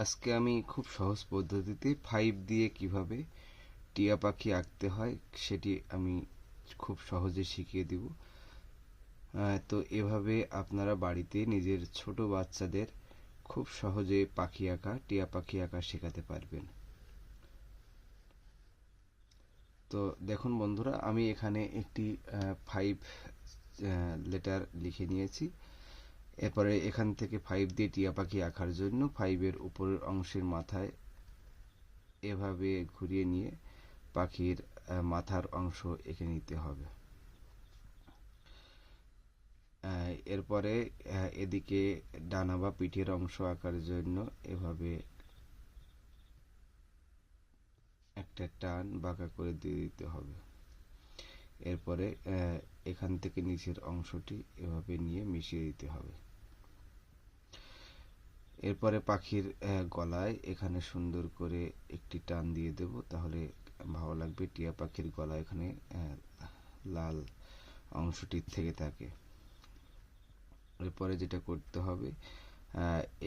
আজকে আমি খুব সহজ পদ্ধতিতে 5 দিয়ে কিভাবে টিয়া পাখি আঁকতে হয় সেটি আমি খুব সহজে শিখিয়ে দিব। তো এভাবে আপনারা বাড়িতে নিজের ছোট বাচ্চাদের খুব সহজে পাখি আঁকা, টিয়া পাখি আঁকা শেখাতে পারবেন। তো দেখুন বন্ধুরা, আমি এখানে একটি 5 লেটার লিখে নিয়েছি। এরপরে এখান থেকে 5 দিয়ে টিয়া পাখি আঁকার জন্য 5-এর উপরের অংশের মাথায় এভাবে ঘুরিয়ে নিয়ে পাখির মাথার অংশ এঁকে নিতে হবে। এরপরে এদিকে ডানা বা পিঠের অংশ আঁকার জন্য এভাবে একটা টান বাঁকা করে দিয়ে দিতে হবে। এরপরে এখান থেকে নিচের অংশটি এভাবে নিয়ে মিশিয়ে দিতে হবে। এরপরে পাখির গলায় এখানে সুন্দর করে একটি টান দিয়ে দেব, তাহলে ভালো লাগবে। টিয়া পাখির গলা এখানে লাল অংশটি থেকে থাকে। এরপরে যেটা করতে হবে,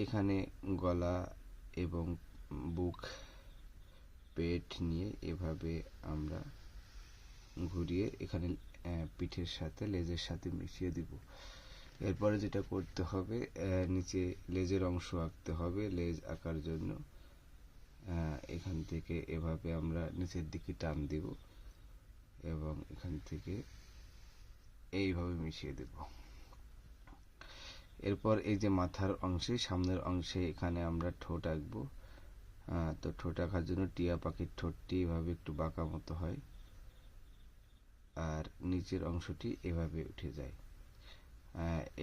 এখানে গলা এবং বুক, পেট নিয়ে এভাবে আমরা ঘুরিয়ে এখানে পিঠের সাথে লেজের সাথে মিশিয়ে দিব। এরপরে যেটা করতে হবে, নিচে লেজের অংশ আঁকতে হবে। লেজ আঁকার জন্য এখান থেকে এভাবে আমরা নিচের দিকে টান দিব এবং এখান থেকে এইভাবে মিশিয়ে দেব। এরপর এই যে মাথার অংশে, সামনের অংশে এখানে আমরা ঠোঁট আঁকবো। তো ঠোঁট আঁকার জন্য টিয়া পাখির ঠোঁটটি এভাবে একটু বাঁকা মতো হয় আর নিচের অংশটি এভাবে উঠে যায়।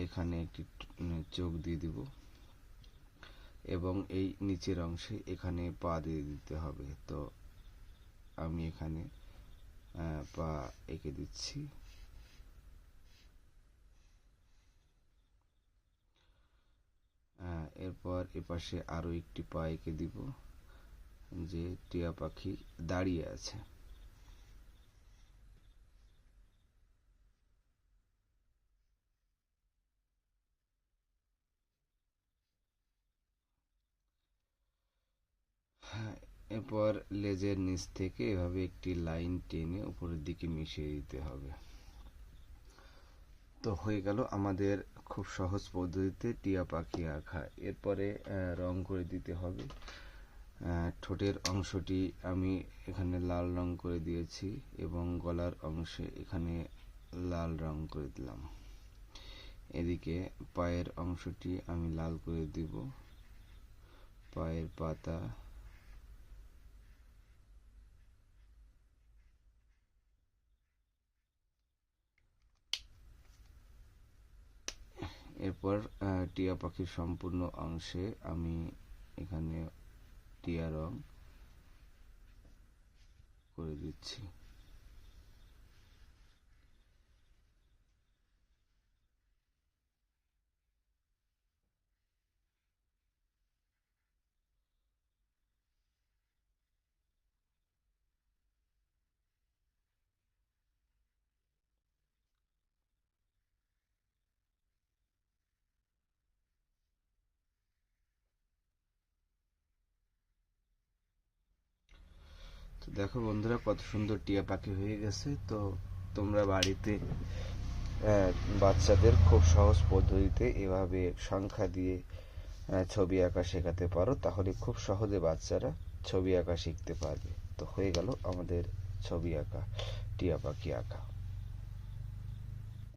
এখানে একটি চোখ দিয়ে দিব এবং এই নিচের অংশে এখানে পা দিয়ে দিতে হবে। তো আমি এখানে পা এঁকে দিচ্ছি। এরপর এপাশে আরো একটি পা এঁকে দিব, যে টিয়া পাখি দাঁড়িয়ে আছে। এরপর লেজের নিচ থেকে এভাবে একটি লাইন টেনে উপরের দিকে মিশিয়ে দিতে হবে। তো হয়ে গেল আমাদের খুব সহজ পদ্ধতিতে টিয়া পাখি আঁকা। এরপরে রং করে দিতে হবে। ঠোঁটের অংশটি আমি এখানে লাল রং করে দিয়েছি এবং গলার অংশে এখানে লাল রং করে দিলাম। এদিকে পায়ের অংশটি আমি লাল করে দিব। পায়ের পাতা, এরপর টিয়া পাখির সম্পূর্ণ অংশে আমি এখানে টিয়া রং করে দিচ্ছি। তো দেখো বন্ধুরা, কত সুন্দর টিয়া পাখি হয়ে গেছে। তো তোমরা বাড়িতে বাচ্চাদের খুব সহজ পদ্ধতিতে এভাবে সংখ্যা দিয়ে ছবি আঁকা শেখাতে পারো, তাহলে খুব সহজে বাচ্চারা ছবি আঁকা শিখতে পারবে। তো হয়ে গেল আমাদের ছবি আঁকা, টিয়া পাখি আঁকা।